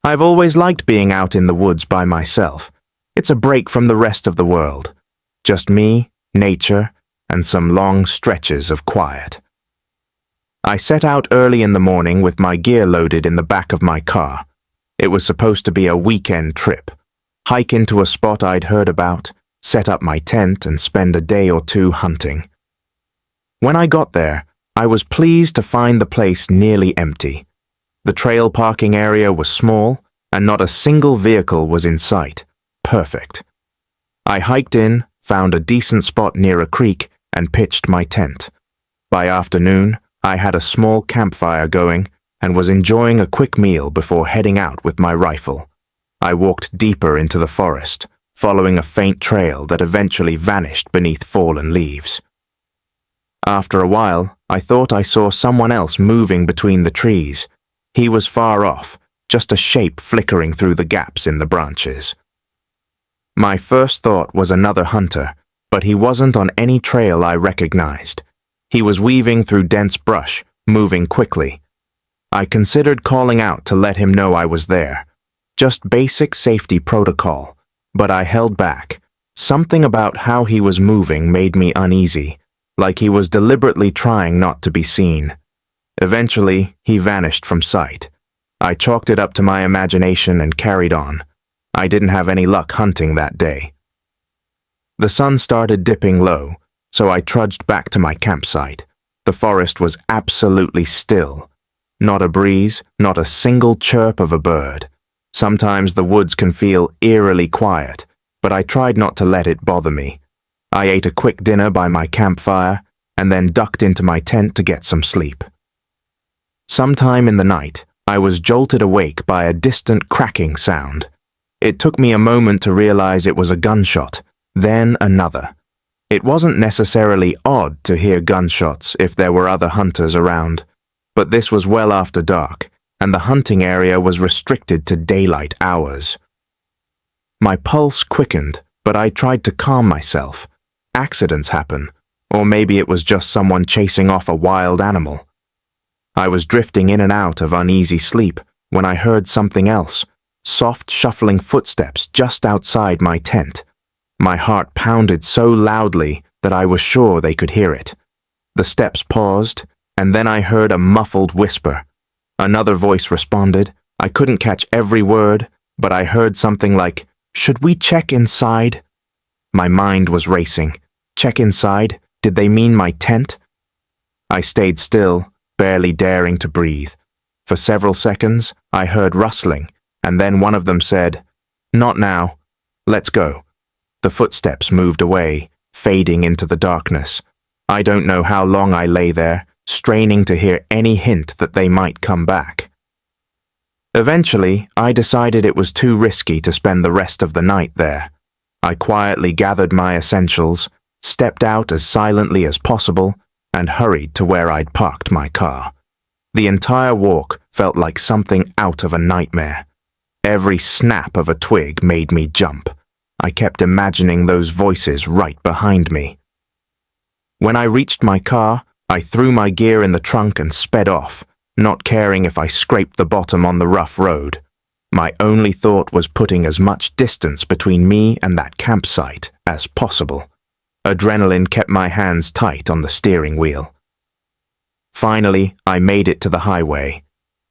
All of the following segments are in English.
I've always liked being out in the woods by myself. It's a break from the rest of the world. Just me, nature, and some long stretches of quiet. I set out early in the morning with my gear loaded in the back of my car. It was supposed to be a weekend trip. Hike into a spot I'd heard about, set up my tent, and spend a day or two hunting. When I got there, I was pleased to find the place nearly empty. The trail parking area was small, and not a single vehicle was in sight. Perfect. I hiked in, found a decent spot near a creek, and pitched my tent. By afternoon, I had a small campfire going and was enjoying a quick meal before heading out with my rifle. I walked deeper into the forest, following a faint trail that eventually vanished beneath fallen leaves. After a while, I thought I saw someone else moving between the trees. He was far off, just a shape flickering through the gaps in the branches. My first thought was another hunter, but he wasn't on any trail I recognized. He was weaving through dense brush, moving quickly. I considered calling out to let him know I was there. Just basic safety protocol, but I held back. Something about how he was moving made me uneasy, like he was deliberately trying not to be seen. Eventually, he vanished from sight. I chalked it up to my imagination and carried on. I didn't have any luck hunting that day. The sun started dipping low, so I trudged back to my campsite. The forest was absolutely still. Not a breeze, not a single chirp of a bird. Sometimes the woods can feel eerily quiet, but I tried not to let it bother me. I ate a quick dinner by my campfire and then ducked into my tent to get some sleep. Sometime in the night, I was jolted awake by a distant cracking sound. It took me a moment to realize it was a gunshot, then another. It wasn't necessarily odd to hear gunshots if there were other hunters around, but this was well after dark, and the hunting area was restricted to daylight hours. My pulse quickened, but I tried to calm myself. Accidents happen, or maybe it was just someone chasing off a wild animal. I was drifting in and out of uneasy sleep when I heard something else, soft shuffling footsteps just outside my tent. My heart pounded so loudly that I was sure they could hear it. The steps paused, and then I heard a muffled whisper. Another voice responded. I couldn't catch every word, but I heard something like, "Should we check inside?" My mind was racing. Check inside? Did they mean my tent? I stayed still, barely daring to breathe. For several seconds, I heard rustling, and then one of them said, "Not now. Let's go." The footsteps moved away, fading into the darkness. I don't know how long I lay there, straining to hear any hint that they might come back. Eventually, I decided it was too risky to spend the rest of the night there. I quietly gathered my essentials, stepped out as silently as possible, and hurried to where I'd parked my car. The entire walk felt like something out of a nightmare. Every snap of a twig made me jump. I kept imagining those voices right behind me. When I reached my car, I threw my gear in the trunk and sped off, not caring if I scraped the bottom on the rough road. My only thought was putting as much distance between me and that campsite as possible. Adrenaline kept my hands tight on the steering wheel. Finally, I made it to the highway.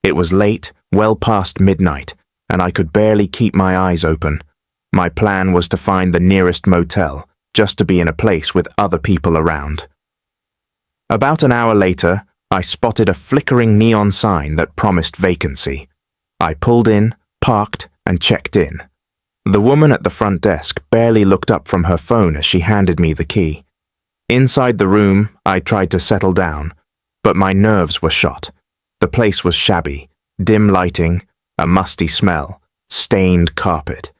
It was late, well past midnight, and I could barely keep my eyes open. My plan was to find the nearest motel, just to be in a place with other people around. About an hour later, I spotted a flickering neon sign that promised vacancy. I pulled in, parked, and checked in. The woman at the front desk barely looked up from her phone as she handed me the key. Inside the room, I tried to settle down, but my nerves were shot. The place was shabby, dim lighting, a musty smell, stained carpet.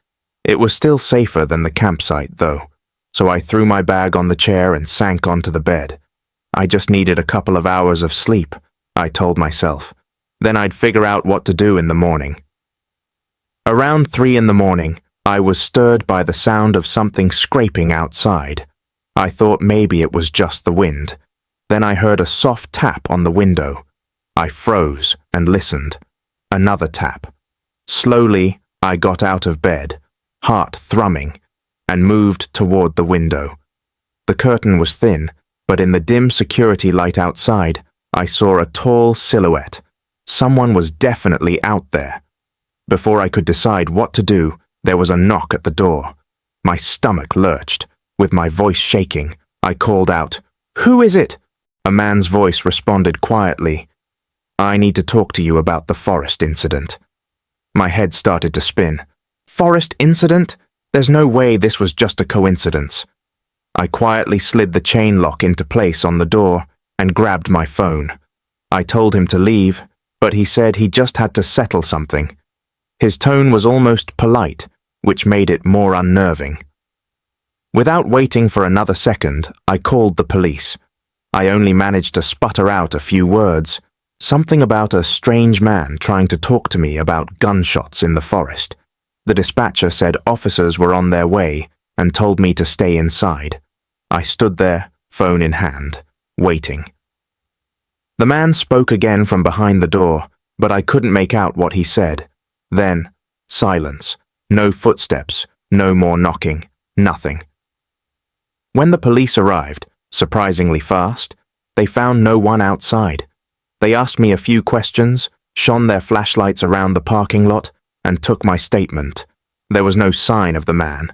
It was still safer than the campsite, though, so I threw my bag on the chair and sank onto the bed. I just needed a couple of hours of sleep, I told myself. Then I'd figure out what to do in the morning. Around 3 in the morning, I was stirred by the sound of something scraping outside. I thought maybe it was just the wind. Then I heard a soft tap on the window. I froze and listened. Another tap. Slowly, I got out of bed, heart thrumming, and moved toward the window. The curtain was thin, but in the dim security light outside, I saw a tall silhouette. Someone was definitely out there. Before I could decide what to do, there was a knock at the door. My stomach lurched. With my voice shaking, I called out, "Who is it?" A man's voice responded quietly, "I need to talk to you about the forest incident." My head started to spin. Forest incident? There's no way this was just a coincidence. I quietly slid the chain lock into place on the door and grabbed my phone. I told him to leave, but he said he just had to settle something. His tone was almost polite, which made it more unnerving. Without waiting for another second, I called the police. I only managed to sputter out a few words, something about a strange man trying to talk to me about gunshots in the forest. The dispatcher said officers were on their way and told me to stay inside. I stood there, phone in hand, waiting. The man spoke again from behind the door, but I couldn't make out what he said. Then, silence. No footsteps, no more knocking, nothing. When the police arrived, surprisingly fast, they found no one outside. They asked me a few questions, shone their flashlights around the parking lot, and took my statement. There was no sign of the man.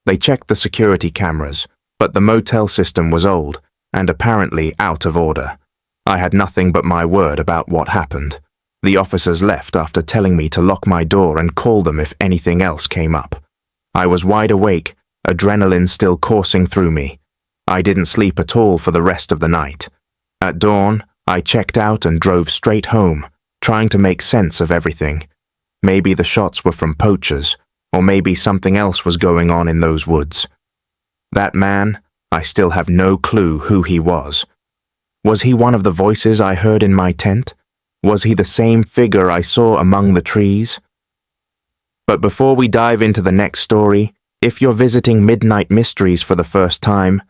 They checked the security cameras, but the motel system was old and apparently out of order. I had nothing but my word about what happened. The officers left after telling me to lock my door and call them if anything else came up. I was wide awake, adrenaline still coursing through me. I didn't sleep at all for the rest of the night. At dawn, I checked out and drove straight home, trying to make sense of everything. Maybe the shots were from poachers, or maybe something else was going on in those woods. That man, I still have no clue who he was. Was he one of the voices I heard in my tent? Was he the same figure I saw among the trees? But before we dive into the next story, if you're visiting Midnight Mysteries for the first time,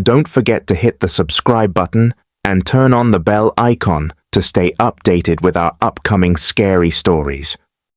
don't forget to hit the subscribe button and turn on the bell icon to stay updated with our upcoming scary stories.